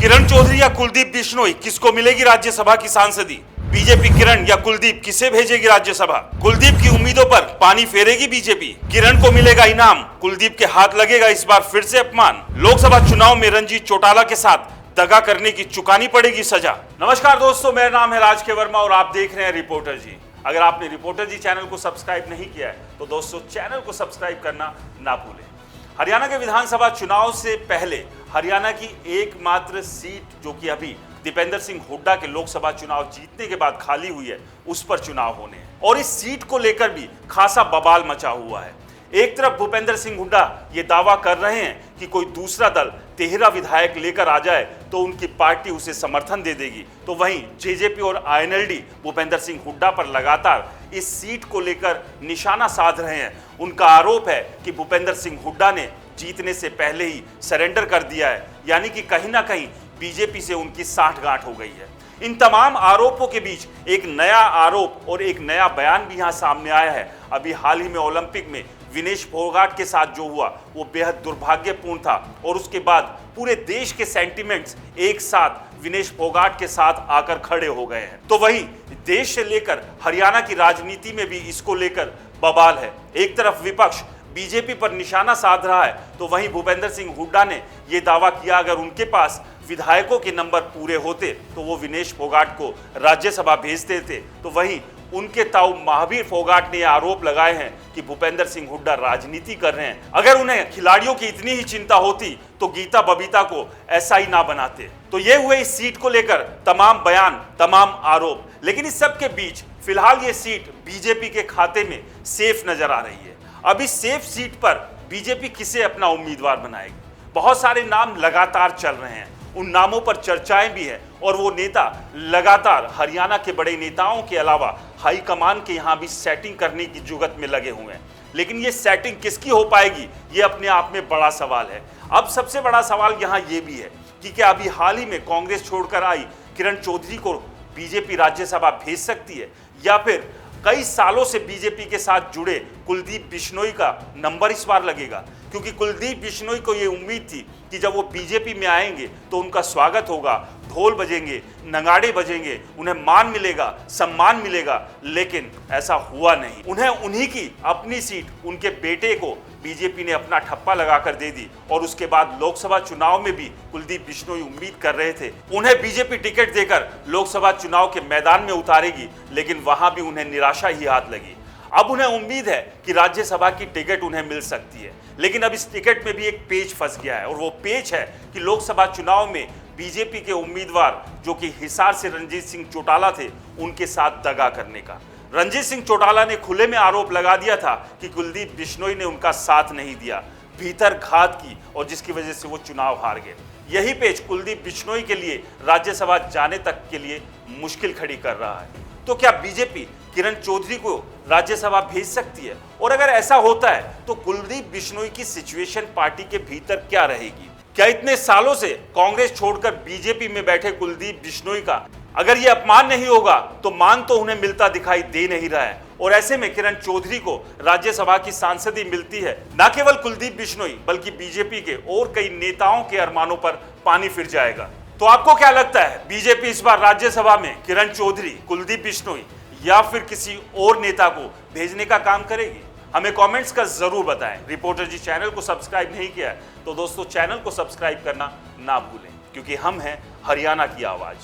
किरण चौधरी या कुलदीप बिश्नोई, किसको मिलेगी राज्यसभा की सांसदी? बीजेपी किरण या कुलदीप, किसे भेजेगी राज्यसभा? कुलदीप की उम्मीदों पर पानी फेरेगी बीजेपी? किरण को मिलेगा इनाम, कुलदीप के हाथ लगेगा इस बार फिर से अपमान? लोकसभा चुनाव में रंजीत चौटाला के साथ दगा करने की चुकानी पड़ेगी सजा। नमस्कार दोस्तों, मेरा नाम है राज के वर्मा और आप देख रहे हैं रिपोर्टर जी। अगर आपने रिपोर्टर जी चैनल को सब्सक्राइब नहीं किया है तो दोस्तों चैनल को सब्सक्राइब करना ना भूलें। हरियाणा के विधानसभा चुनाव से पहले हरियाणा की एकमात्र सीट जो कि अभी दीपेंद्र सिंह हुड्डा के लोकसभा चुनाव जीतने के बाद खाली हुई है, उस पर चुनाव होने हैं और इस सीट को लेकर भी खासा बवाल मचा हुआ है। एक तरफ भूपेंद्र सिंह हुड्डा ये दावा कर रहे हैं कि कोई दूसरा दल 13 विधायक लेकर आ जाए तो उनकी पार्टी उसे समर्थन दे देगी, तो वहीं जेजेपी और आईएनएलडी भूपेंद्र सिंह हुड्डा पर लगातार इस सीट को लेकर निशाना साध रहे हैं। उनका आरोप है कि भूपेंद्र सिंह हुड्डा ने जीतने से पहले ही सरेंडर कर दिया है, यानी कि कहीं ना कहीं बीजेपी से उनकी साठगांठ हो गई है। इन तमाम आरोपों के बीच एक नया आरोप और एक नया बयान भी यहां सामने आया है। अभी हाल ही में ओलंपिक में विनेश फोगाट के साथ जो हुआ वो बेहद दुर्भाग्यपूर्ण था और उसके बाद पूरे देश के सेंटिमेंट्स एक साथ विनेश फोगाट के साथ आकर खड़े हो गए हैं। तो वहीं देश से लेकर हरियाणा की राजनीति में भी इसको लेकर बवाल है। एक तरफ विपक्ष बीजेपी पर निशाना साध रहा है, तो वहीं भूपेंद्र सिंह हुड्डा ने यह दावा किया अगर उनके पास विधायकों के नंबर पूरे होते तो वो विनेश फोगाट को राज्यसभा भेज देते। तो वहीं उनके ताऊ महावीर फोगाट ने आरोप लगाए हैं कि भूपेंद्र सिंह हुड्डा राजनीति कर रहे हैं। अगर उन्हें खिलाड़ियों की इतनी ही चिंता होती तो गीता बबीता को ऐसा ही ना बनाते। तो ये हुए इस सीट को लेकर तमाम बयान, तमाम आरोप। लेकिन इस सब के बीच फिलहाल ये सीट बीजेपी के खाते में सेफ नजर आ रही है। अब इस सेफ सीट पर बीजेपी किसे अपना उम्मीदवार बनाएगी? बहुत सारे नाम लगातार चल रहे हैं, उन नामों पर चर्चाएं भी हैं और वो नेता लगातार हरियाणा के बड़े नेताओं के अलावा हाईकमान के यहाँ भी सेटिंग करने की जुगत में लगे हुए हैं। लेकिन ये सेटिंग किसकी हो पाएगी, ये अपने आप में बड़ा सवाल है। अब सबसे बड़ा सवाल यहाँ ये भी है कि क्या अभी हाल ही में कांग्रेस छोड़कर आई किरण चौधरी को बीजेपी राज्यसभा भेज सकती है, या फिर कई सालों से बीजेपी के साथ जुड़े कुलदीप बिश्नोई का नंबर इस बार लगेगा? क्योंकि कुलदीप बिश्नोई को ये उम्मीद थी कि जब वो बीजेपी में आएंगे तो उनका स्वागत होगा, ढोल बजेंगे, नगाड़े बजेंगे, उन्हें मान मिलेगा, सम्मान मिलेगा, लेकिन ऐसा हुआ नहीं। उन्हें उन्हीं की अपनी सीट उनके बेटे को बीजेपी ने अपना ठप्पा लगाकर दे दी और उसके बाद लोकसभा चुनाव में भी कुलदीप बिश्नोई उम्मीद कर रहे थे उन्हें बीजेपी टिकट देकर लोकसभा चुनाव के मैदान में उतारेगी, लेकिन वहां भी उन्हें निराशा ही हाथ लगी। अब उन्हें उम्मीद है कि राज्यसभा की टिकट उन्हें मिल सकती है, लेकिन अब इस टिकट में भी एक पेच फंस गया है और वो पेच है कि लोकसभा चुनाव में बीजेपी के उम्मीदवार जो कि हिसार से रंजीत सिंह चौटाला थे, उनके साथ दगा करने का। रंजीत सिंह चौटाला ने खुले में आरोप लगा दिया था कि कुलदीप बिश्नोई ने उनका साथ नहीं दिया, भीतर घात की, और जिसकी वजह से वो चुनाव हार गए। यही पेच कुलदीप बिश्नोई के लिए राज्यसभा जाने तक के लिए मुश्किल खड़ी कर रहा है। तो क्या बीजेपी किरण चौधरी को राज्यसभा भेज सकती है? और अगर ऐसा होता है तो कुलदीप बिश्नोई की सिचुएशन पार्टी के भीतर क्या रहेगी? क्या इतने सालों से कांग्रेस छोड़कर बीजेपी में बैठे कुलदीप बिश्नोई का अगर ये अपमान नहीं होगा तो मान तो उन्हें मिलता दिखाई दे नहीं रहा है, और ऐसे में किरण चौधरी को राज्यसभा की सांसदी मिलती है, न केवल कुलदीप बिश्नोई बल्कि बीजेपी के और कई नेताओं के अरमानों पर पानी फिर जाएगा। तो आपको क्या लगता है, बीजेपी इस बार राज्यसभा में किरण चौधरी, कुलदीप बिश्नोई या फिर किसी और नेता को भेजने का काम करेगी? हमें कमेंट्स कर जरूर बताएं। रिपोर्टर जी चैनल को सब्सक्राइब नहीं किया है तो दोस्तों चैनल को सब्सक्राइब करना ना भूलें, क्योंकि हम हैं हरियाणा की आवाज।